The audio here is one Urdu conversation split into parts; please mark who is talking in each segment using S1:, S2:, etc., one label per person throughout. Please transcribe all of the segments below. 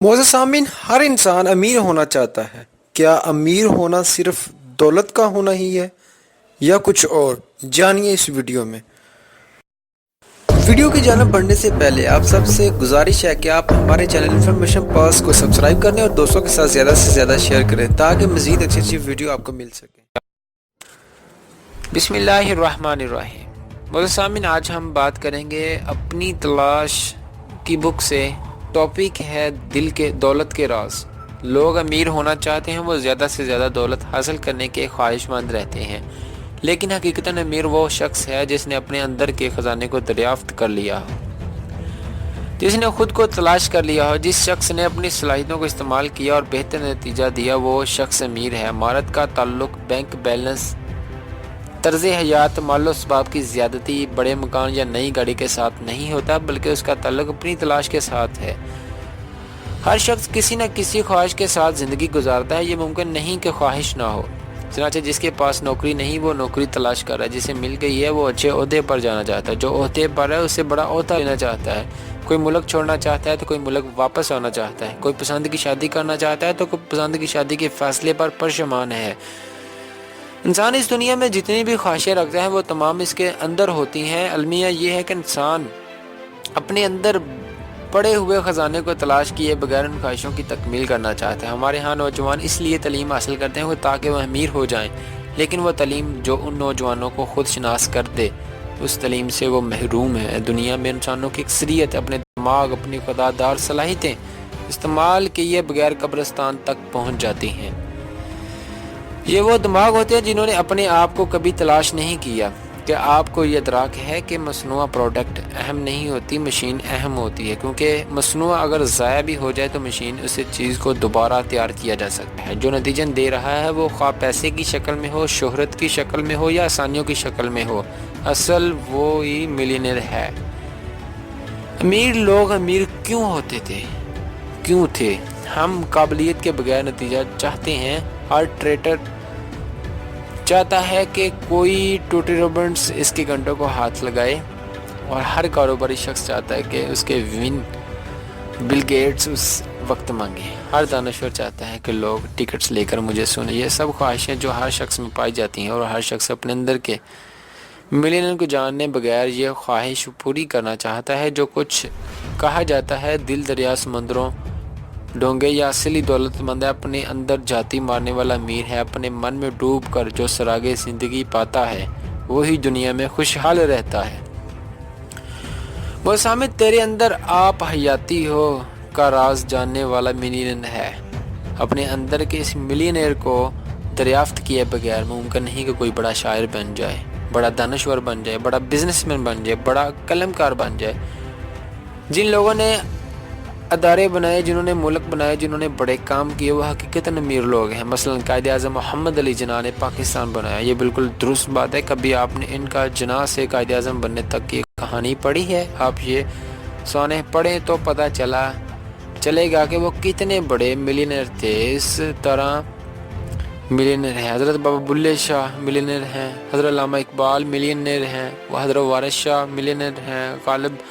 S1: معزز سامعین، ہر انسان امیر ہونا چاہتا ہے۔ کیا امیر ہونا صرف دولت کا ہونا ہی ہے یا کچھ اور؟ جانیے اس ویڈیو میں۔ ویڈیو کی جانب بڑھنے سے پہلے آپ سب سے گزارش ہے کہ آپ ہمارے چینل انفارمیشن پاس کو سبسکرائب کریں اور دوستوں کے ساتھ زیادہ سے زیادہ شیئر کریں تاکہ مزید اچھی ویڈیو آپ کو مل سکے۔
S2: بسم اللہ الرحمن الرحیم۔ معزز سامعین، آج ہم بات کریں گے اپنی تلاش کی بک سے۔ ٹاپک ہے دولت کے راز۔ لوگ امیر ہونا چاہتے ہیں، وہ زیادہ سے زیادہ دولت حاصل کرنے کے خواہش مند رہتے ہیں، لیکن حقیقتاً امیر وہ شخص ہے جس نے اپنے اندر کے خزانے کو دریافت کر لیا ہو، جس نے خود کو تلاش کر لیا ہو، جس شخص نے اپنی صلاحیتوں کو استعمال کیا اور بہتر نتیجہ دیا، وہ شخص امیر ہے۔ مہارت کا تعلق بینک بیلنس، طرز حیات، مال و اسباب کی زیادتی، بڑے مکان یا نئی گاڑی کے ساتھ نہیں ہوتا، بلکہ اس کا تعلق اپنی تلاش کے ساتھ ہے۔ ہر شخص کسی نہ کسی خواہش کے ساتھ زندگی گزارتا ہے۔ یہ ممکن نہیں کہ خواہش نہ ہو۔ چنانچہ جس کے پاس نوکری نہیں وہ نوکری تلاش کر رہا ہے، جسے مل گئی ہے وہ اچھے عہدے پر جانا چاہتا ہے، جو عہدے پر ہے اسے بڑا عہدہ لینا چاہتا ہے، کوئی ملک چھوڑنا چاہتا ہے تو کوئی ملک واپس آنا چاہتا ہے، کوئی پسند کی شادی کرنا چاہتا ہے تو کوئی پسند کی شادی کے فیصلے پر پرشمان ہے۔ انسان اس دنیا میں جتنی بھی خواہشیں رکھتا ہے وہ تمام اس کے اندر ہوتی ہیں۔ المیہ یہ ہے کہ انسان اپنے اندر پڑے ہوئے خزانے کو تلاش کیے بغیر ان خواہشوں کی تکمیل کرنا چاہتا ہے۔ ہمارے ہاں نوجوان اس لیے تعلیم حاصل کرتے ہیں تاکہ وہ امیر ہو جائیں، لیکن وہ تعلیم جو ان نوجوانوں کو خود شناس کر دے، اس تعلیم سے وہ محروم ہے۔ دنیا میں انسانوں کی اکثریت اپنے دماغ، اپنی خوددار صلاحیتیں استعمال کیے بغیر قبرستان تک پہنچ جاتی ہیں۔ یہ وہ دماغ ہوتے ہیں جنہوں نے اپنے آپ کو کبھی تلاش نہیں کیا۔ کیا آپ کو یہ ادراک ہے کہ مصنوعہ پروڈکٹ اہم نہیں ہوتی، مشین اہم ہوتی ہے، کیونکہ مصنوعہ اگر ضائع بھی ہو جائے تو مشین اسے چیز کو دوبارہ تیار کیا جا سکتا ہے۔ جو نتیجہ دے رہا ہے وہ خواہ پیسے کی شکل میں ہو، شہرت کی شکل میں ہو یا آسانیوں کی شکل میں ہو، اصل وہی ملینئر ہے۔ امیر لوگ امیر کیوں ہوتے تھے؟ کیوں تھے؟ ہم قابلیت کے بغیر نتیجہ چاہتے ہیں۔ ہر ٹریڈر چاہتا ہے کہ کوئی ٹوٹی روبنس اس کے گھنٹوں کو ہاتھ لگائے، اور ہر کاروباری شخص چاہتا ہے کہ اس کے بل گیٹس اس وقت مانگے۔ ہر دانشور چاہتا ہے کہ لوگ ٹکٹس لے کر مجھے سنیں۔ یہ سب خواہشیں جو ہر شخص میں پائی جاتی ہیں، اور ہر شخص اپنے اندر کے ملینئر کو جاننے بغیر یہ خواہش پوری کرنا چاہتا ہے۔ جو کچھ کہا جاتا ہے دل دریا سمندروں ڈونگے یا اصلی دولت مند ہے، اپنے اندر جاتی مارنے والا امیر ہے۔ اپنے من میں ڈوب کر جو سراغ زندگی پاتا ہے وہی دنیا میں خوشحال رہتا ہے۔ وہ سامنے تیرے اندر آپ حیاتی ہو کا راز جاننے والا ملینئر ہے۔ اپنے اندر کے اس ملینئر کو دریافت کیے بغیر ممکن نہیں کہ کوئی بڑا شاعر بن جائے، بڑا دانشور بن جائے، بڑا بزنس مین بن جائے، بڑا قلم کار بن جائے۔ جن لوگوں نے ادارے بنائے، جنہوں نے ملک بنائے، جنہوں نے بڑے کام کیے، وہ حقیقتاً امیر لوگ ہیں۔ مثلا قائد اعظم محمد علی جناح نے پاکستان بنایا، یہ بالکل درست بات ہے۔ کبھی آپ نے ان کا جناح سے قائد اعظم بننے تک کی کہانی پڑھی ہے؟ آپ یہ سوانح پڑھیں تو پتہ چلے گا کہ وہ کتنے بڑے ملینئر تھے۔ اس طرح ملینئر ہیں حضرت بابا بلے شاہ، ملینئر ہیں حضرت علامہ اقبال، ملینئر ہیں وہ حضرت وارث شاہ، ملینئر ہیں غالب،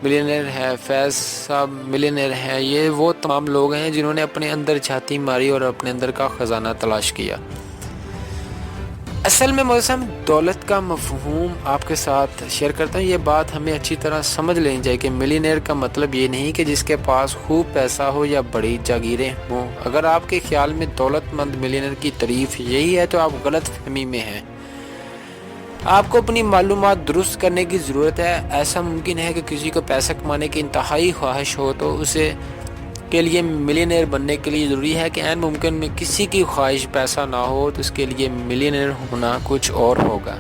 S2: ملینئر ہے فیض صاحب، ملینئر ہیں۔ یہ وہ تمام لوگ ہیں جنہوں نے اپنے اندر جھاتی ماری اور اپنے اندر کا خزانہ تلاش کیا۔ اصل میں موسم دولت کا مفہوم آپ کے ساتھ شیئر کرتا ہوں۔ یہ بات ہمیں اچھی طرح سمجھ لینی چاہیے کہ ملینئر کا مطلب یہ نہیں کہ جس کے پاس خوب پیسہ ہو یا بڑی جاگیریں ہوں۔ اگر آپ کے خیال میں دولت مند ملینئر کی تعریف یہی ہے تو آپ غلط فہمی میں ہیں۔ آپ کو اپنی معلومات درست کرنے کی ضرورت ہے۔ ایسا ممکن ہے کہ کسی کو پیسہ کمانے کی انتہائی خواہش ہو تو اسے کے لیے ملینئر بننے کے لیے ضروری ہے کہ عین ممکن میں کسی کی خواہش پیسہ نہ ہو تو اس کے لیے ملینئر ہونا کچھ اور ہوگا۔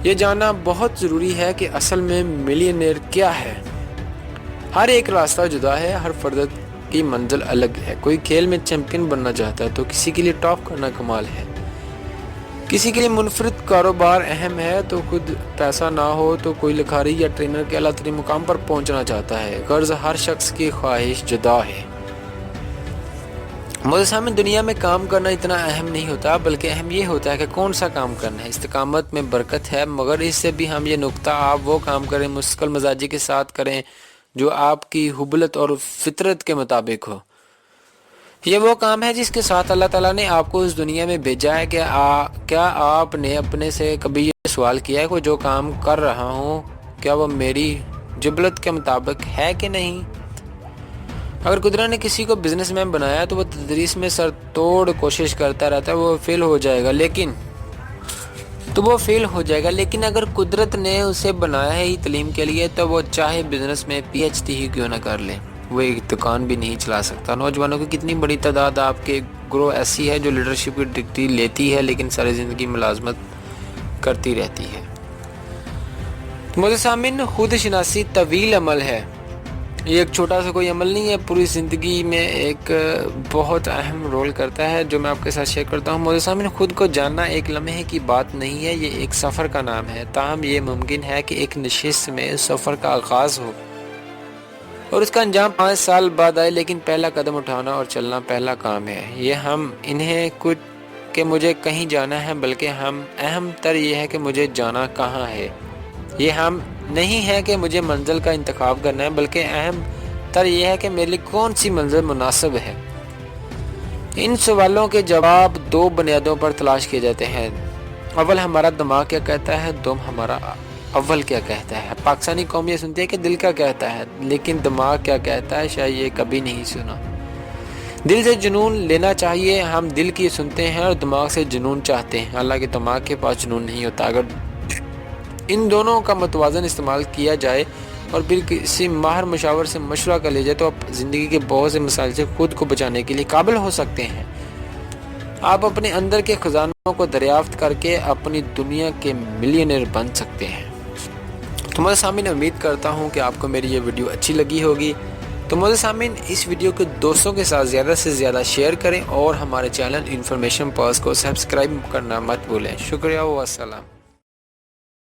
S2: یہ جاننا بہت ضروری ہے کہ اصل میں ملینئر کیا ہے۔ ہر ایک راستہ جدا ہے، ہر فرد کی منزل الگ ہے۔ کوئی کھیل میں چیمپئن بننا چاہتا ہے تو کسی کے لیے ٹاپ کرنا کمال ہے، کسی کے لیے منفرد کاروبار اہم ہے، تو خود پیسہ نہ ہو تو کوئی لکھاری یا ٹرینر کے اعلیٰ ترین مقام پر پہنچنا چاہتا ہے۔ غرض ہر شخص کی خواہش جدا ہے۔ معزز سامعین، دنیا میں کام کرنا اتنا اہم نہیں ہوتا، بلکہ اہم یہ ہوتا ہے کہ کون سا کام کرنا ہے۔ استقامت میں برکت ہے، مگر اس سے بھی ہم یہ نقطہ آپ وہ کام کریں مستقل مزاجی کے ساتھ کریں جو آپ کی حبلت اور فطرت کے مطابق ہو۔ یہ وہ کام ہے جس کے ساتھ اللہ تعالیٰ نے آپ کو اس دنیا میں بھیجا ہے کہ کیا آپ نے اپنے سے کبھی یہ سوال کیا ہے کہ جو کام کر رہا ہوں کیا وہ میری جبلت کے مطابق ہے کہ نہیں؟ اگر قدرت نے کسی کو بزنس مین بنایا تو وہ تدریس میں سر توڑ کوشش کرتا رہتا ہے، وہ فیل ہو جائے گا، لیکن اگر قدرت نے اسے بنایا ہے ہی تعلیم کے لیے تو وہ چاہے بزنس میں پی ایچ ڈی ہی کیوں نہ کر لے، وہ ایک دکان بھی نہیں چلا سکتا۔ نوجوانوں کی کتنی بڑی تعداد آپ کے گروہ ایسی ہے جو لیڈرشپ کی ڈگری لیتی ہے لیکن ساری زندگی ملازمت کرتی رہتی ہے۔ متسامن، خود شناسی طویل عمل ہے، یہ ایک چھوٹا سا کوئی عمل نہیں ہے، پوری زندگی میں ایک بہت اہم رول کرتا ہے جو میں آپ کے ساتھ شیئر کرتا ہوں۔ متسامن، خود کو جاننا ایک لمحے کی بات نہیں ہے، یہ ایک سفر کا نام ہے، تاہم یہ ممکن ہے کہ ایک نشست میں اس سفر کا آغاز ہو اور اس کا انجام 5 سال بعد آئے، لیکن پہلا قدم اٹھانا اور چلنا پہلا کام ہے۔ یہ ہم انہیں کچھ کہ مجھے کہیں جانا ہے، بلکہ اہم تر یہ ہے کہ مجھے جانا کہاں ہے۔ یہ ہم نہیں ہے کہ مجھے منزل کا انتخاب کرنا ہے، بلکہ اہم تر یہ ہے کہ میرے لیے کون سی منزل مناسب ہے۔ ان سوالوں کے جواب 2 بنیادوں پر تلاش کیے جاتے ہیں، اول ہمارا دماغ کیا کہتا ہے، دوم ہمارا اول کیا کہتا ہے۔ پاکستانی قوم یہ سنتی ہے کہ دل کیا کہتا ہے، لیکن دماغ کیا کہتا ہے شاید یہ کبھی نہیں سنا۔ دل سے جنون لینا چاہیے، ہم دل کی سنتے ہیں اور دماغ سے جنون چاہتے ہیں، حالانکہ دماغ کے پاس جنون نہیں ہوتا۔ اگر ان دونوں کا متوازن استعمال کیا جائے اور پھر کسی ماہر مشاور سے مشورہ کر لیا جائے تو آپ زندگی کے بہت سے مسائل سے خود کو بچانے کے لیے قابل ہو سکتے ہیں۔ آپ اپنے اندر کے خزانوں کو دریافت کر کے اپنی دنیا کے ملینئر بن سکتے ہیں۔ تمہارے سامنے امید کرتا ہوں کہ آپ کو میری یہ ویڈیو اچھی لگی ہوگی۔ تو مجھے سامعین اس ویڈیو کو دوستوں کے ساتھ زیادہ سے زیادہ شیئر کریں اور ہمارے چینل انفارمیشن پلس کو سبسکرائب کرنا مت بھولیں۔ شکریہ و السلام۔